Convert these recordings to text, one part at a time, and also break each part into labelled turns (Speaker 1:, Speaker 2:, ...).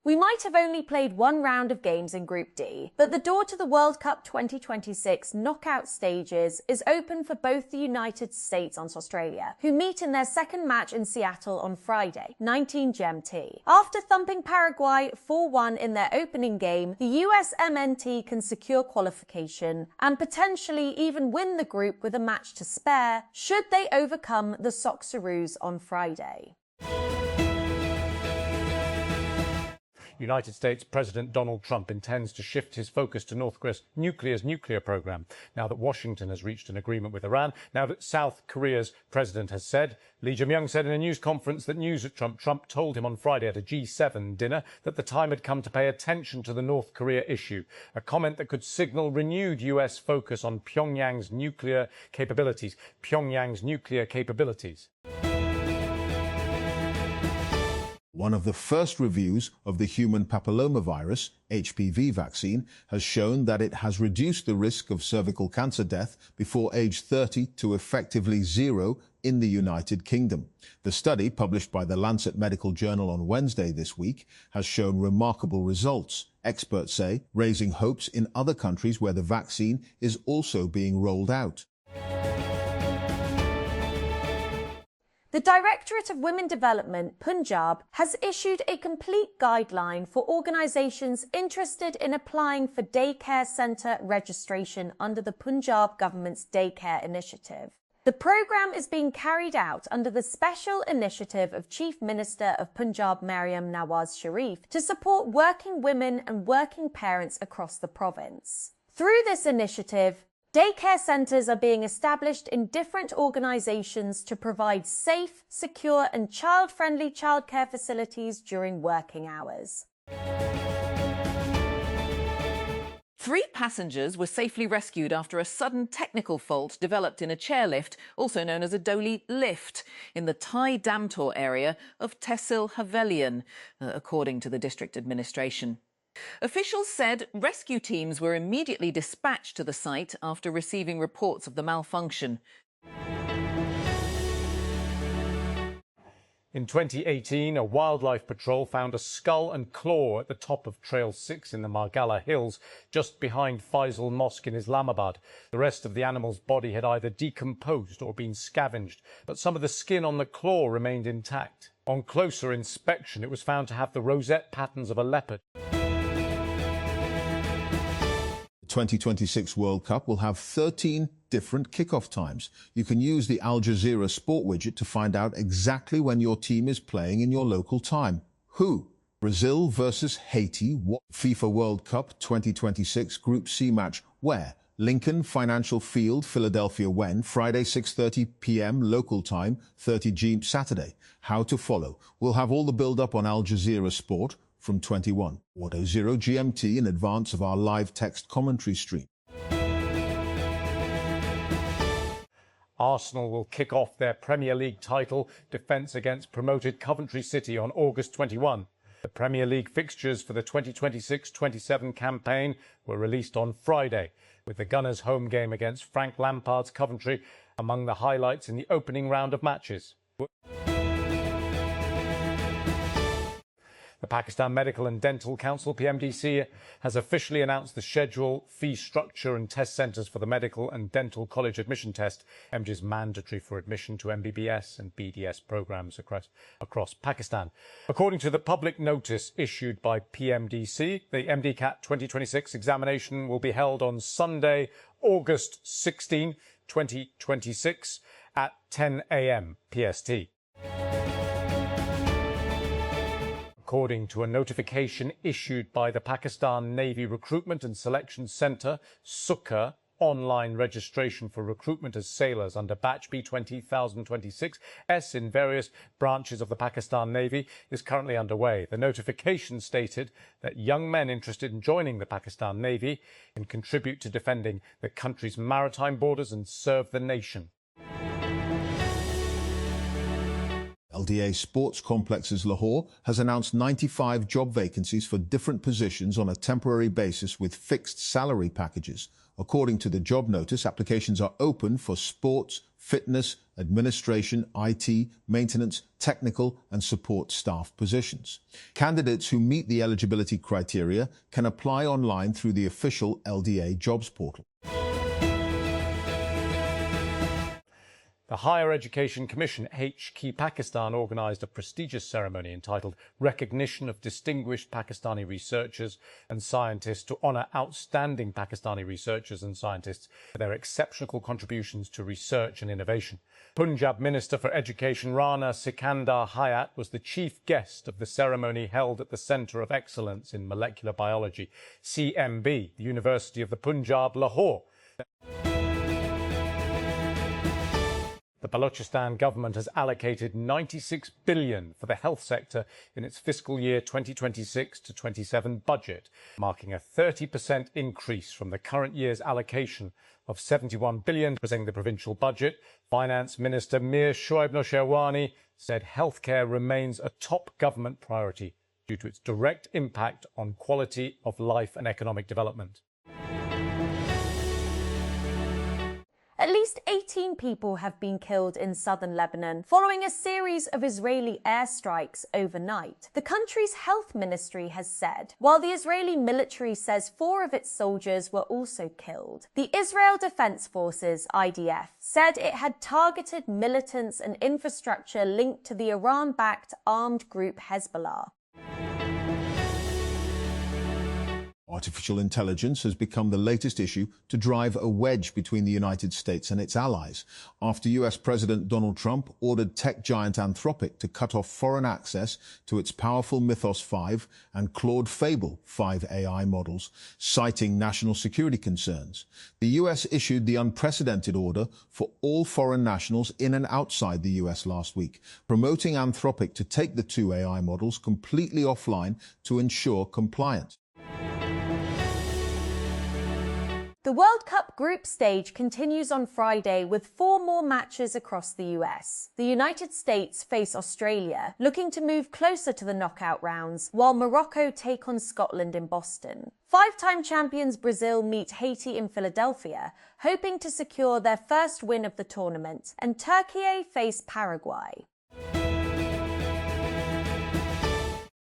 Speaker 1: We might have only played one round of games in Group D, but the door to the World Cup 2026 knockout stages is open for both the United States and Australia, who meet in their second match in Seattle on Friday, 19 GMT. After thumping Paraguay 4-1 in their opening game, the USMNT can secure qualification and potentially even win the group with a match to spare, should they overcome the Socceroos on Friday.
Speaker 2: United States President Donald Trump intends to shift his focus to North Korea's nuclear program, now that Washington has reached an agreement with Iran, now that South Korea's president has said. Lee Jae-myung said in a news conference that news at Trump told him on Friday at a G7 dinner that the time had come to pay attention to the North Korea issue, a comment that could signal renewed US focus on Pyongyang's nuclear capabilities.
Speaker 3: One of the first reviews of the human papillomavirus, HPV vaccine, has shown that it has reduced the risk of cervical cancer death before age 30 to effectively zero in the United Kingdom. The study, published by the Lancet Medical Journal on Wednesday this week, has shown remarkable results, experts say, raising hopes in other countries where the vaccine is also being rolled out.
Speaker 1: The Directorate of Women Development, Punjab, has issued a complete guideline for organisations interested in applying for daycare centre registration under the Punjab government's daycare initiative. The programme is being carried out under the special initiative of Chief Minister of Punjab Maryam Nawaz Sharif to support working women and working parents across the province. Through this initiative, daycare centres are being established in different organisations to provide safe, secure and child-friendly childcare facilities during working hours.
Speaker 4: 3 passengers were safely rescued after a sudden technical fault developed in a chairlift, also known as a dolly lift, in the Thai Damtor area of Tehsil Havelian, according to the district administration. Officials said rescue teams were immediately dispatched to the site after receiving reports of the malfunction.
Speaker 2: In 2018, a wildlife patrol found a skull and claw at the top of Trail 6 in the Margalla Hills, just behind Faisal Mosque in Islamabad. The rest of the animal's body had either decomposed or been scavenged, but some of the skin on the claw remained intact. On closer inspection, it was found to have the rosette patterns of a leopard.
Speaker 3: The 2026 World Cup will have 13 different kickoff times. You can use the Al Jazeera Sport widget to find out exactly when your team is playing in your local time. Who? Brazil versus Haiti, FIFA World Cup 2026 Group C match. Where? Lincoln Financial Field, Philadelphia. When? Friday 6:30 p.m. local time, 30 GMT Saturday. How to follow? We'll have all the build-up on Al Jazeera Sport from 21 Auto 0 GMT in advance of our live text commentary stream.
Speaker 2: Arsenal will kick off their Premier League title defence against promoted Coventry City on August 21. The Premier League fixtures for the 2026-27 campaign were released on Friday, with the Gunners' home game against Frank Lampard's Coventry among the highlights in the opening round of matches. The Pakistan Medical and Dental Council, PMDC, has officially announced the schedule, fee structure and test centres for the Medical and Dental College Admission Test. MD is mandatory for admission to MBBS and BDS programmes across Pakistan. According to the public notice issued by PMDC, the MDCAT 2026 examination will be held on Sunday, August 16, 2026 at 10 a.m. PST. According to a notification issued by the Pakistan Navy Recruitment and Selection Centre, SUKA, online registration for recruitment as sailors under Batch B 2026 in various branches of the Pakistan Navy is currently underway. The notification stated that young men interested in joining the Pakistan Navy can contribute to defending the country's maritime borders and serve the nation.
Speaker 3: LDA Sports Complexes Lahore has announced 95 job vacancies for different positions on a temporary basis with fixed salary packages. According to the job notice, applications are open for sports, fitness, administration, IT, maintenance, technical and support staff positions. Candidates who meet the eligibility criteria can apply online through the official LDA jobs portal.
Speaker 2: The Higher Education Commission, HK Pakistan, organised a prestigious ceremony entitled Recognition of Distinguished Pakistani Researchers and Scientists to honour outstanding Pakistani researchers and scientists for their exceptional contributions to research and innovation. Punjab Minister for Education Rana Sikandar Hayat was the chief guest of the ceremony held at the Centre of Excellence in Molecular Biology, CMB, the University of the Punjab, Lahore. The Balochistan government has allocated $96 billion for the health sector in its fiscal year 2026 to 27 budget, marking a 30% increase from the current year's allocation of $71 billion. Presenting the provincial budget, Finance Minister Mir Shoaib Nosherwani said healthcare remains a top government priority due to its direct impact on quality of life and economic development.
Speaker 1: At least 18 people have been killed in southern Lebanon following a series of Israeli airstrikes overnight. The country's health ministry has said, while the Israeli military says 4 of its soldiers were also killed. The Israel Defense Forces, IDF, said it had targeted militants and infrastructure linked to the Iran-backed armed group Hezbollah.
Speaker 3: Artificial intelligence has become the latest issue to drive a wedge between the United States and its allies, after US President Donald Trump ordered tech giant Anthropic to cut off foreign access to its powerful Mythos 5 and Claude Fable 5 AI models, citing national security concerns. The US issued the unprecedented order for all foreign nationals in and outside the US last week, promoting Anthropic to take the 2 AI models completely offline to ensure compliance.
Speaker 1: The World Cup group stage continues on Friday with 4 more matches across the US. The United States face Australia, looking to move closer to the knockout rounds, while Morocco take on Scotland in Boston. 5-time champions Brazil meet Haiti in Philadelphia, hoping to secure their first win of the tournament, and Turkey face Paraguay.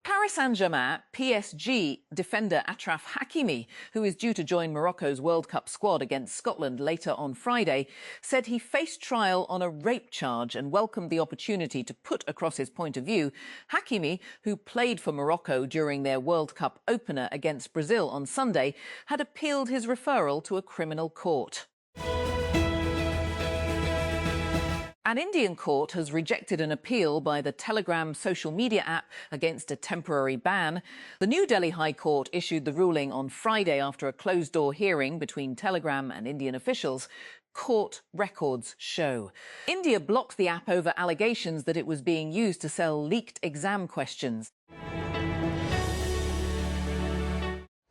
Speaker 4: Paris Saint-Germain PSG defender Achraf Hakimi, who is due to join Morocco's World Cup squad against Scotland later on Friday, said he faced trial on a rape charge and welcomed the opportunity to put across his point of view. Hakimi, who played for Morocco during their World Cup opener against Brazil on Sunday, had appealed his referral to a criminal court. An Indian court has rejected an appeal by the Telegram social media app against a temporary ban. The New Delhi High Court issued the ruling on Friday after a closed-door hearing between Telegram and Indian officials. Court records show. India blocked the app over allegations that it was being used to sell leaked exam questions.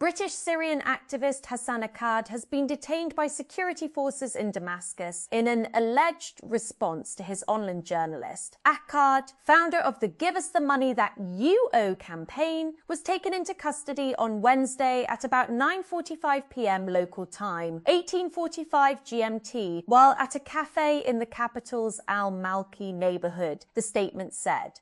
Speaker 1: British Syrian activist Hassan Akkad has been detained by security forces in Damascus in an alleged response to his online journalist. Akkad, founder of the Give Us the Money That You Owe campaign, was taken into custody on Wednesday at about 9:45 p.m. local time, 18:45 GMT, while at a cafe in the capital's Al-Malki neighborhood, the statement said.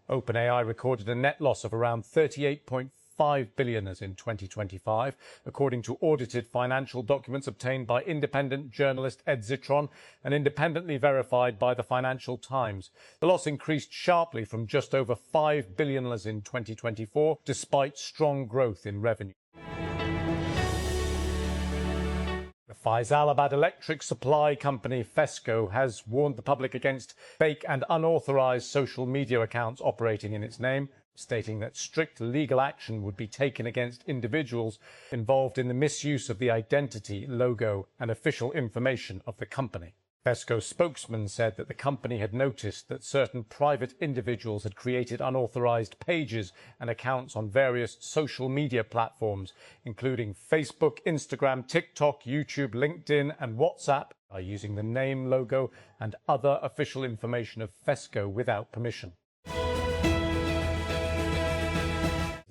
Speaker 2: OpenAI recorded a net loss of around $38.5 billion in 2025, according to audited financial documents obtained by independent journalist Ed Zitron and independently verified by the Financial Times. The loss increased sharply from just over $5 billion in 2024, despite strong growth in revenue. The Faisalabad electric supply company Fesco has warned the public against fake and unauthorised social media accounts operating in its name, stating that strict legal action would be taken against individuals involved in the misuse of the identity, logo and official information of the company. Fesco's spokesman said that the company had noticed that certain private individuals had created unauthorised pages and accounts on various social media platforms, including Facebook, Instagram, TikTok, YouTube, LinkedIn and WhatsApp, by using the name, logo and other official information of Fesco without permission.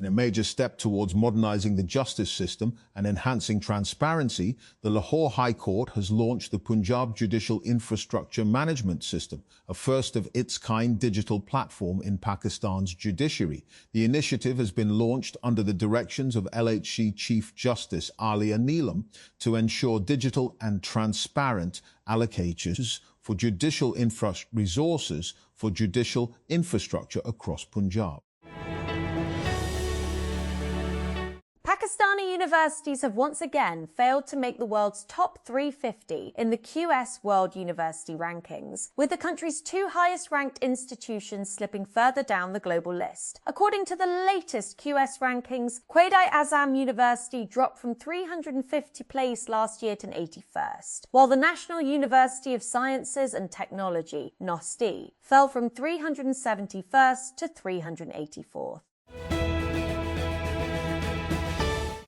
Speaker 3: In a major step towards modernizing the justice system and enhancing transparency, the Lahore High Court has launched the Punjab Judicial Infrastructure Management System, a first-of-its-kind digital platform in Pakistan's judiciary. The initiative has been launched under the directions of LHC Chief Justice Alia Neelam to ensure digital and transparent allocations for judicial resources for judicial infrastructure across Punjab.
Speaker 1: Pakistani universities have once again failed to make the world's top 350 in the QS World University Rankings, with the country's two highest-ranked institutions slipping further down the global list. According to the latest QS rankings, Quaid-i-Azam University dropped from 350 place last year to 81st, while the National University of Sciences and Technology, NOSTI, fell from 371st to 384th.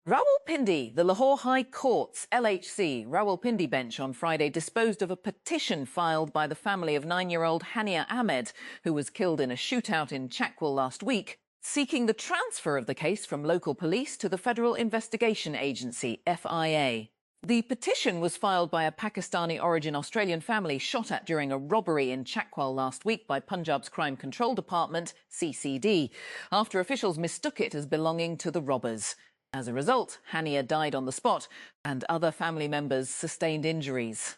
Speaker 4: Rawalpindi, the Lahore High Court's LHC Rawalpindi bench on Friday disposed of a petition filed by the family of 9-year-old Hania Ahmed, who was killed in a shootout in Chakwal last week, seeking the transfer of the case from local police to the Federal Investigation Agency, FIA. The petition was filed by a Pakistani-origin Australian family shot at during a robbery in Chakwal last week by Punjab's Crime Control Department, CCD, after officials mistook it as belonging to the robbers. As a result, Hania died on the spot and other family members sustained injuries.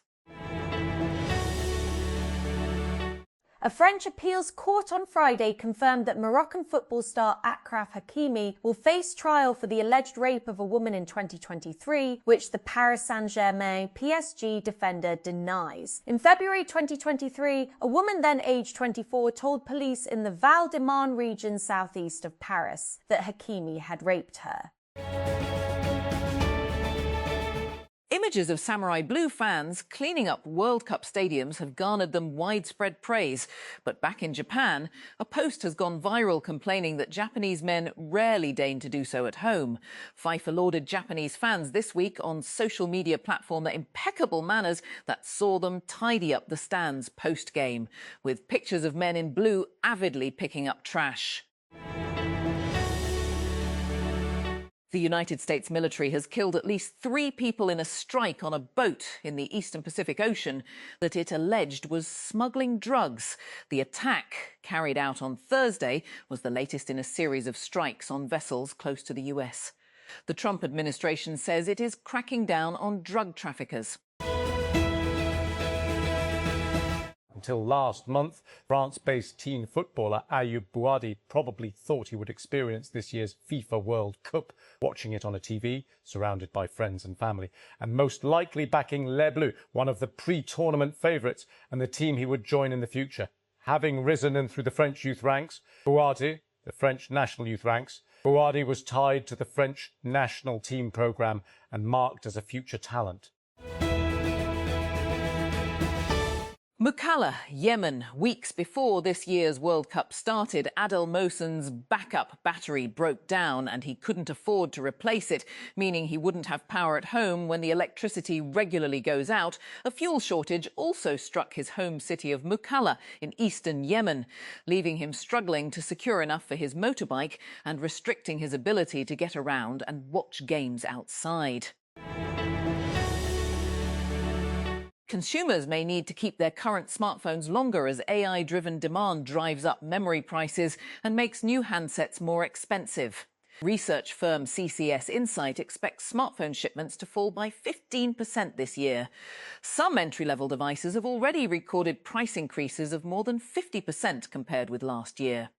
Speaker 1: A French appeals court on Friday confirmed that Moroccan football star Achraf Hakimi will face trial for the alleged rape of a woman in 2023, which the Paris Saint-Germain PSG defender denies. In February 2023, a woman then aged 24 told police in the Val-de-Marne region southeast of Paris that Hakimi had raped her.
Speaker 4: Images of Samurai Blue fans cleaning up World Cup stadiums have garnered them widespread praise. But back in Japan, a post has gone viral complaining that Japanese men rarely deign to do so at home. FIFA lauded Japanese fans this week on social media platform their impeccable manners that saw them tidy up the stands post-game, with pictures of men in blue avidly picking up trash. The United States military has killed at least 3 people in a strike on a boat in the Eastern Pacific Ocean that it alleged was smuggling drugs. The attack, carried out on Thursday, was the latest in a series of strikes on vessels close to the US. The Trump administration says it is cracking down on drug traffickers.
Speaker 2: Until last month, France-based teen footballer Ayoub Bouadi probably thought he would experience this year's FIFA World Cup, watching it on a TV, surrounded by friends and family, and most likely backing Les Bleus, one of the pre-tournament favourites and the team he would join in the future. Having risen in through the French youth ranks, the French national youth ranks, Bouadi was tied to the French national team programme and marked as a future talent.
Speaker 4: Mukalla, Yemen. Weeks before this year's World Cup started, Adel Mohsen's backup battery broke down and he couldn't afford to replace it, meaning he wouldn't have power at home when the electricity regularly goes out. A fuel shortage also struck his home city of Mukalla in eastern Yemen, leaving him struggling to secure enough for his motorbike and restricting his ability to get around and watch games outside. Consumers may need to keep their current smartphones longer as AI-driven demand drives up memory prices and makes new handsets more expensive. Research firm CCS Insight expects smartphone shipments to fall by 15% this year. Some entry-level devices have already recorded price increases of more than 50% compared with last year.